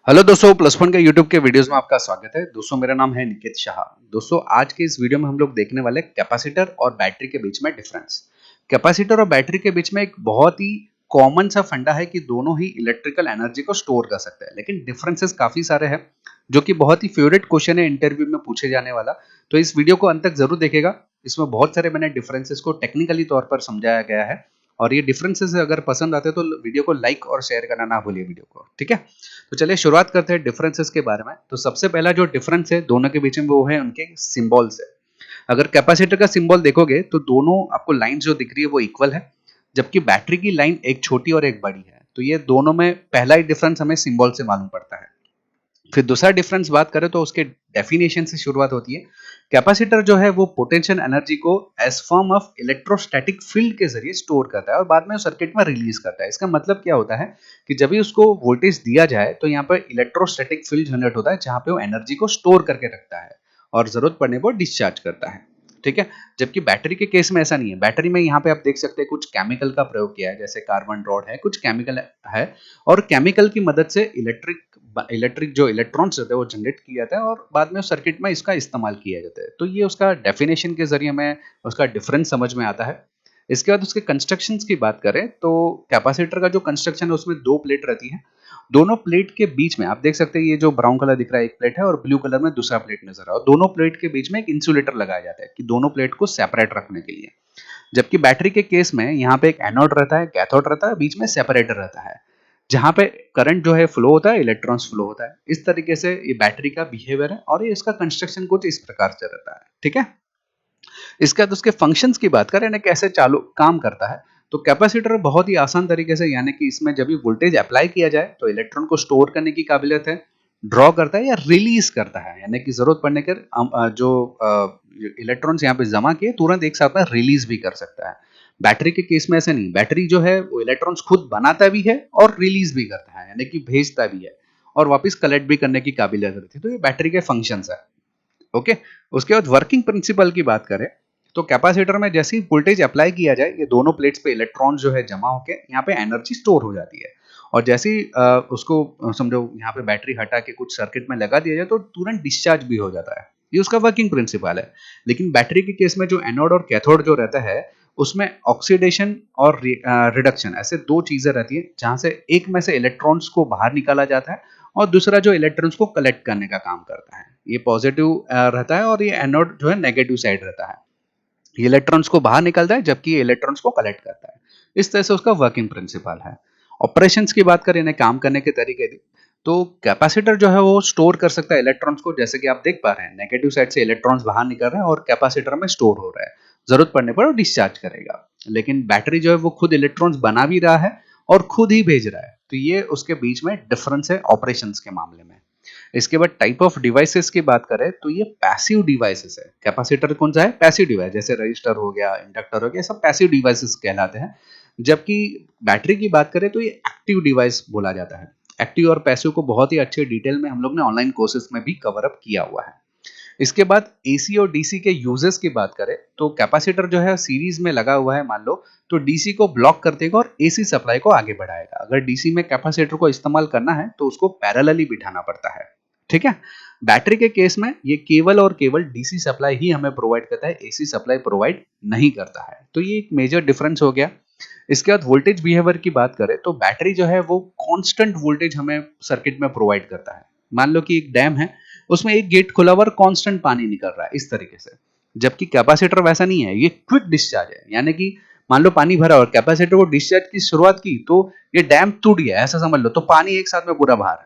Hello दोस्तों, plus one के YouTube के वीडियोस में आपका स्वागत है। दोस्तों, मेरा नाम है निकित शाह। दोस्तों, आज के इस वीडियो में हम लोग देखने वाले कैपेसिटर और बैटरी के बीच में डिफरेंस। कैपेसिटर और बैटरी के बीच में एक बहुत ही कॉमन सा फंडा है कि दोनों ही इलेक्ट्रिकल एनर्जी को स्टोर कर सकते हैं, लेकिन डिफरेंसेस काफी सारे हैं, जो कि बहुत ही फेवरेट क्वेश्चन है इंटरव्यू में पूछे जाने वाला। तो इस वीडियो को अंत तक जरूर देखेगा। इसमें बहुत सारे मैंने डिफरेंसेस को टेक्निकली तौर पर समझाया गया है, और ये डिफरेंसेस अगर पसंद आते हैं तो वीडियो को लाइक और शेयर करना ना भूलिए वीडियो को, ठीक है। तो चलिए शुरुआत करते हैं डिफरेंसेस के बारे में। तो सबसे पहला जो डिफरेंस है दोनों के बीच में, वो है उनके सिंबल से। अगर कैपेसिटर का सिंबल देखोगे तो दोनों आपको लाइन जो दिख रही है वो इक्वल है, जबकि बैटरी की लाइन एक छोटी और एक बड़ी है। तो ये दोनों में पहला ही डिफरेंस हमें सिंबल से मालूम पड़ता है। फिर दूसरा डिफरेंस बात करें तो उसके डेफिनेशन से शुरुआत होती है। कैपेसिटर जो है वो पोटेंशियल एनर्जी को as form of electrostatic field के जरिए स्टोर करता है और बाद में सर्किट में रिलीज करता है। इसका मतलब क्या होता है कि जब भी उसको वोल्टेज दिया जाए तो यहाँ पर इलेक्ट्रोस्टैटिक फील्ड जनरेट होता है, जहां पे वो एनर्जी को स्टोर करके रखता है और जरूरत पड़ने पर डिस्चार्ज करता है, ठीक है। जबकि बैटरी के केस में ऐसा नहीं है। बैटरी में यहाँ पे आप देख सकते हैं कुछ केमिकल का प्रयोग किया है, जैसे कार्बन रॉड है, कुछ केमिकल है, और केमिकल की मदद से इलेक्ट्रिक जो इलेक्ट्रॉन्स होते हैं वो जनरेट किया जाता है और बाद में सर्किट में इसका इस्तेमाल किया जाता है। तो ये उसका डेफिनेशन के जरिए में उसका डिफरेंस समझ में आता है। इसके बाद उसके कंस्ट्रक्शन की बात करें तो कैपेसिटर का जो कंस्ट्रक्शन है उसमें दो प्लेट रहती है। दोनों प्लेट के बीच में आप देख सकते हैं, ये जो ब्राउन कलर दिख रहा है एक प्लेट है और ब्लू कलर में दूसरा प्लेट नजर आ रहा है, और दोनों प्लेट के बीच में एक इंसुलेटर लगाया जाता है कि दोनों प्लेट को सेपरेट रखने के लिए। जबकि बैटरी के केस में यहाँ पे एक एनोड रहता है, कैथोड रहता है, बीच में सेपरेटर रहता है, जहां पे करंट जो है फ्लो होता है, इलेक्ट्रॉन्स फ्लो होता है। इस तरीके से ये बैटरी का बिहेवियर है और ये इसका कंस्ट्रक्शन कुछ इस प्रकार से रहता है, ठीक है। इसके बाद उसके फंक्शंस की बात करें ना, कैसे चालू काम करता है। तो कैपेसिटर बहुत ही आसान तरीके से, यानी कि इसमें जब भी वोल्टेज अप्लाई किया जाए तो इलेक्ट्रॉन को स्टोर करने की काबिलियत है, ड्रॉ करता है या रिलीज करता है, यानी कि जरूरत पड़ने पर जो इलेक्ट्रॉन्स यहाँ पे जमा किए तुरंत एक साथ में रिलीज भी कर सकता है। बैटरी के केस में ऐसा नहीं। बैटरी जो है वो इलेक्ट्रॉन्स खुद बनाता भी है और रिलीज भी करता है, यानी कि भेजता भी है और वापस कलेक्ट भी करने की काबिलियत रहती है। तो ये बैटरी के फंक्शंस है, ओके। उसके बाद वर्किंग प्रिंसिपल की बात करें तो कैपेसिटर में जैसे ही वोल्टेज अप्लाई किया जाए, ये दोनों प्लेट्स पे इलेक्ट्रॉन जो है जमा होकर यहाँ पे एनर्जी स्टोर हो जाती है, और जैसे ही उसको समझो यहाँ पे बैटरी हटा के कुछ सर्किट में लगा दिया जाए तो तुरंत डिस्चार्ज भी हो जाता है। ये उसका वर्किंग प्रिंसिपल है। लेकिन बैटरी के केस में जो एनोड और कैथोड जो रहता है, उसमें ऑक्सीडेशन और रिडक्शन ऐसे दो चीजें रहती है, जहां से एक में से इलेक्ट्रॉन्स को बाहर निकाला जाता है और दूसरा जो इलेक्ट्रॉन्स को कलेक्ट करने का काम करता है। ये पॉजिटिव रहता है और ये एनोड जो है नेगेटिव साइड रहता है। ये इलेक्ट्रॉन्स को बाहर निकलता है जबकि ये इलेक्ट्रॉन्स को कलेक्ट करता है। इस तरह से उसका वर्किंग प्रिंसिपल है। ऑपरेशंस की बात करें, काम करने के तरीके की, तो कैपेसिटर जो है वो स्टोर कर सकता है इलेक्ट्रॉन्स को, जैसे कि आप देख पा रहे हैं नेगेटिव साइड से इलेक्ट्रॉन्स बाहर निकल रहे हैं और कैपेसिटर में स्टोर हो रहा है। जरूरत पड़ने पर वो डिस्चार्ज करेगा। लेकिन बैटरी जो है वो खुद इलेक्ट्रॉन्स बना भी रहा है और खुद ही भेज रहा है। तो ये उसके बीच में डिफरेंस है ऑपरेशंस के मामले में। इसके बाद टाइप ऑफ डिवाइसेस की बात करें तो ये पैसिव डिवाइसेस है। कैपेसिटर कौन सा है? पैसिव डिवाइस, जैसे रजिस्टर हो गया, इंडक्टर हो गया, सब पैसिव डिवाइसेस कहलाते हैं। जबकि बैटरी की बात करें तो ये एक्टिव डिवाइस बोला जाता है। एक्टिव और पैसिव को बहुत ही अच्छे डिटेल में हम लोग ने ऑनलाइन कोर्सेज में भी कवर अप किया हुआ है। इसके बाद एसी और डीसी के यूजेस की बात करें तो कैपेसिटर जो है सीरीज में लगा हुआ है मान लो, तो डीसी को ब्लॉक कर देगा और एसी सप्लाई को आगे बढ़ाएगा। अगर डीसी में कैपेसिटर को इस्तेमाल करना है तो उसको पैरेलली बिठाना पड़ता है, ठीक है। बैटरी के केस में ये केवल और केवल डीसी सप्लाई ही हमें प्रोवाइड करता है, एसी सप्लाई प्रोवाइड नहीं करता है। तो ये एक मेजर डिफरेंस हो गया। इसके बाद वोल्टेज बिहेवियर की बात करें तो बैटरी जो है वो कांस्टेंट वोल्टेज हमें सर्किट में प्रोवाइड करता है। मान लो कि एक डैम है, उसमें एक गेट खुला हुआ और कांस्टेंट पानी निकल रहा है, इस तरीके से। जबकि कैपेसिटर वैसा नहीं है, ये क्विक डिस्चार्ज है, यानी कि मान लो पानी भरा और कैपेसिटर को डिस्चार्ज की शुरुआत की तो ये डैम टूट गया ऐसा समझ लो, तो पानी एक साथ में पूरा बाहर।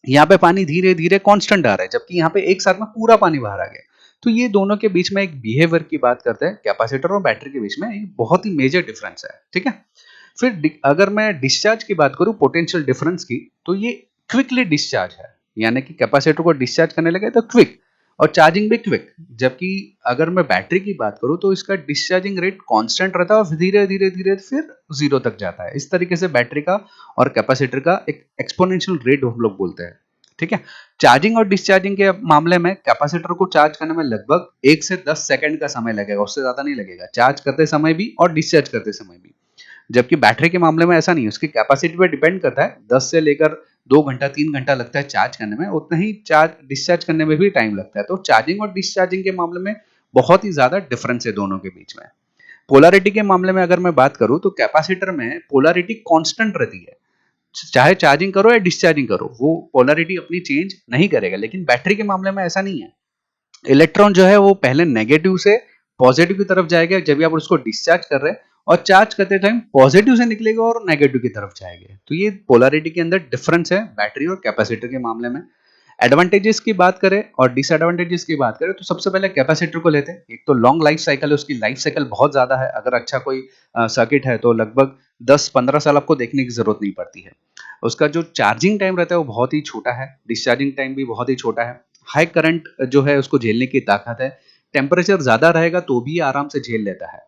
यहाँ पे पानी धीरे धीरे कांस्टेंट आ रहा है, जबकि यहाँ पे एक साथ में पूरा पानी बाहर आ गया। तो ये दोनों के बीच में एक बिहेवियर की बात करते हैं, कैपेसिटर और बैटरी के बीच में एक बहुत ही मेजर डिफरेंस है, ठीक है। फिर अगर मैं डिस्चार्ज की बात करूं, पोटेंशियल डिफरेंस की, तो ये क्विकली डिस्चार्ज है, यानी कि कैपेसिटर को डिस्चार्ज करने लगे तो क्विक, और चार्जिंग भी क्विक। जबकि अगर मैं बैटरी की बात करूं तो इसका डिस्चार्जिंग रेट कांस्टेंट रहता है और धीरे धीरे धीरे फिर जीरो तक जाता है। इस तरीके से बैटरी का और कैपेसिटर का एक एक्सपोनेंशियल रेट हम लोग बोलते हैं, ठीक है। चार्जिंग और डिस्चार्जिंग के मामले में कैपेसिटर को चार्ज करने में लगभग 1 से 10 सेकंड का समय लगेगा, उससे ज्यादा नहीं लगेगा, चार्ज करते समय भी और डिस्चार्ज करते समय भी। जबकि बैटरी के मामले में ऐसा नहीं है, उसकी कैपेसिटी पे डिपेंड करता है, 10 से लेकर 2 घंटा 3 घंटा लगता है चार्ज करने में, उतना ही चार्ज डिस्चार्ज करने में भी टाइम लगता है। तो चार्जिंग और डिस्चार्जिंग के मामले में बहुत ही ज़्यादा डिफरेंस है दोनों के बीच में। पोलैरिटी के मामले में अगर मैं बात करूँ तो कैपेसिटर में पोलैरिटी कांस्टेंट रहती है। चाहे चार्जिंग करो या डिस्चार्जिंग करो, वो पोलैरिटी अपनी चेंज नहीं करेगा। लेकिन बैटरी के मामले में ऐसा नहीं है। इलेक्ट्रॉन जो है वो पहले नेगेटिव से पॉजिटिव की तरफ जाएगा जब भी आप उसको डिस्चार्ज कर रहे हैं, और चार्ज करते टाइम पॉजिटिव से निकलेगा और नेगेटिव की तरफ जाएगा। तो ये पोलैरिटी के अंदर डिफरेंस है बैटरी और कैपेसिटर के मामले में। एडवांटेजेस की बात करें और डिसएडवांटेजेस की बात करें तो सबसे पहले कैपेसिटर को लेते हैं। एक तो लॉन्ग लाइफ साइकिल है, उसकी लाइफ साइकिल बहुत ज़्यादा है। अगर अच्छा कोई सर्किट है तो लगभग 10-15 साल आपको देखने की ज़रूरत नहीं पड़ती है। उसका जो चार्जिंग टाइम रहता है वो बहुत ही छोटा है, डिस्चार्जिंग टाइम भी बहुत ही छोटा है। हाई करंट जो है उसको झेलने की ताकत है। टेम्परेचर ज़्यादा रहेगा तो भी आराम से झेल लेता है।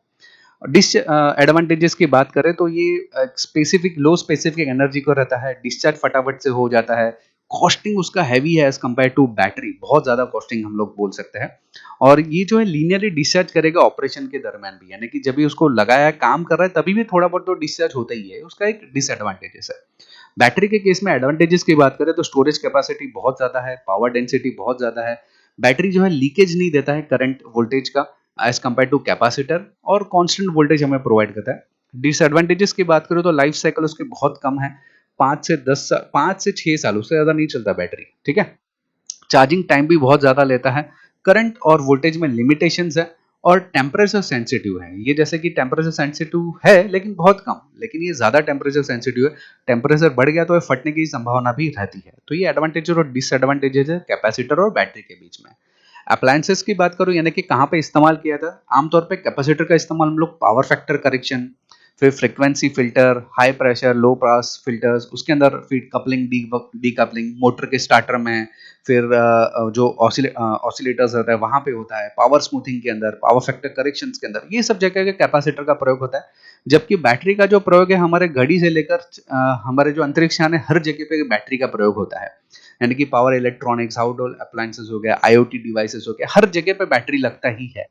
डिस एडवांटेजेस की बात करें तो ये स्पेसिफिक लो स्पेसिफिक एनर्जी को रहता है, डिस्चार्ज फटाफट से हो जाता है। कॉस्टिंग उसका हैवी है एज कम्पेयर टू बैटरी, बहुत ज़्यादा कॉस्टिंग हम लोग बोल सकते हैं। और ये जो है लीनियरली डिस्चार्ज करेगा ऑपरेशन के दरमियान भी, यानी कि जब भी उसको लगाया है काम कर रहा है तभी भी थोड़ा बहुत तो डिस्चार्ज होता ही है, उसका एक डिसएडवांटेजेस है। बैटरी के केस में एडवांटेजेस की बात करें तो स्टोरेज कैपेसिटी बहुत ज़्यादा है, पावर डेंसिटी बहुत ज़्यादा है। बैटरी जो है लीकेज नहीं देता है करंट वोल्टेज का एज कम्पेयर टू कैपेसिटर, और कांस्टेंट वोल्टेज हमें प्रोवाइड करता है। डिसएडवांटेजेस की बात करें तो लाइफ साइकिल उसकी बहुत कम है, 5 से 6 साल, उससे ज़्यादा नहीं चलता बैटरी, ठीक है। चार्जिंग टाइम भी बहुत ज़्यादा लेता है। करंट और वोल्टेज में लिमिटेशंस है, और टेम्परेचर सेंसिटिव है। ये जैसे कि टेम्परेचर सेंसिटिव है लेकिन बहुत कम, लेकिन ये ज़्यादा टेम्परेचर सेंसिटिव है। टेम्परेचर बढ़ गया तो ये फटने की संभावना भी रहती है। तो ये एडवांटेज और डिसएडवांटेजेस है कैपेसिटर और बैटरी के बीच में। अप्लायंसेस की बात करूँ, यानी कि कहाँ पे इस्तेमाल किया था, आमतौर पे कैपेसिटर का इस्तेमाल हम लोग पावर फैक्टर करेक्शन, फिर frequency filter, high pressure low pass filters, उसके अंदर फिर कपलिंग डी कपलिंग मोटर के स्टार्टर में, फिर जो ऑसिलेटर्स होता है वहां पे होता है, पावर स्मूथिंग के अंदर, पावर फैक्टर करेक्शन के अंदर, ये सब जगह के कैपेसिटर का प्रयोग होता है। जबकि बैटरी का जो प्रयोग है हमारे घड़ी से लेकर हमारे जो अंतरिक्ष यान है हर जगह पे बैटरी का प्रयोग होता है। यानी कि पावर इलेक्ट्रॉनिक्स, आउटडोर अप्लायंसेस हो गया, आईओटी डिवाइसेस हो गया, हर जगह पे बैटरी लगता ही है।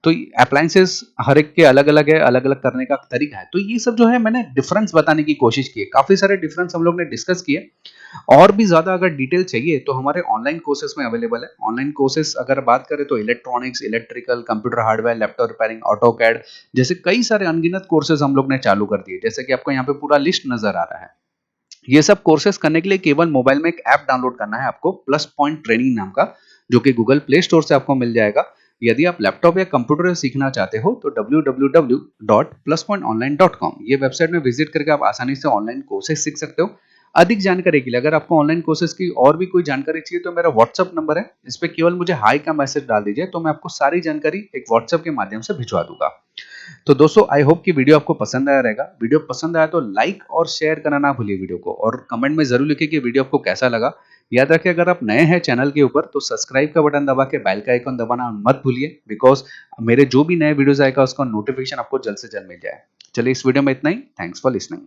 तो अप्लायंसेस हर एक के अलग अलग है, अलग अलग करने का तरीका है। तो ये सब जो है मैंने डिफरेंस बताने की कोशिश की है, काफी सारे डिफरेंस हम लोग ने डिस्कस किए। और भी ज्यादा अगर डिटेल चाहिए तो हमारे ऑनलाइन कोर्सेज में अवेलेबल है। ऑनलाइन कोर्सेज अगर बात करें तो electronics, electrical, computer hardware, laptop repairing, auto CAD जैसे कई सारे अनगिनत कोर्सेज हम लोग ने चालू कर दिए, जैसे कि आपको यहाँ पे पूरा लिस्ट नजर आ रहा है। ये सब कोर्सेज करने के लिए केवल मोबाइल में एक ऐप डाउनलोड करना है आपको, प्लस पॉइंट ट्रेनिंग नाम का, जो कि गूगल प्ले स्टोर से आपको मिल जाएगा। यदि आप लैपटॉप या कंप्यूटर से सीखना चाहते हो तो www.pluspointonline.com ये वेबसाइट में विजिट करके आप आसानी से ऑनलाइन कोर्सेज सीख सकते हो। अधिक जानकारी के लिए अगर आपको ऑनलाइन कोर्सेज की और भी कोई जानकारी चाहिए तो मेरा व्हाट्सअप नंबर है, इस पे केवल मुझे हाई का मैसेज डाल दीजिए, तो मैं आपको सारी जानकारी एक व्हाट्सअप के माध्यम से भिजवा दूंगा। तो दोस्तों आई होप कि वीडियो आपको पसंद आया रहेगा। वीडियो पसंद आया तो लाइक और शेयर करना ना भूलिए वीडियो को, और कमेंट में जरूर लिखिए कि वीडियो आपको कैसा लगा। याद रखिए अगर आप नए हैं चैनल के ऊपर तो सब्सक्राइब का बटन दबा के बेल का आइकन दबाना मत भूलिए, बिकॉज मेरे जो भी नए वीडियोस आएगा उसका नोटिफिकेशन आपको जल्द से जल्द मिल जाए। चलिए इस वीडियो में इतना ही। Thanks for listening.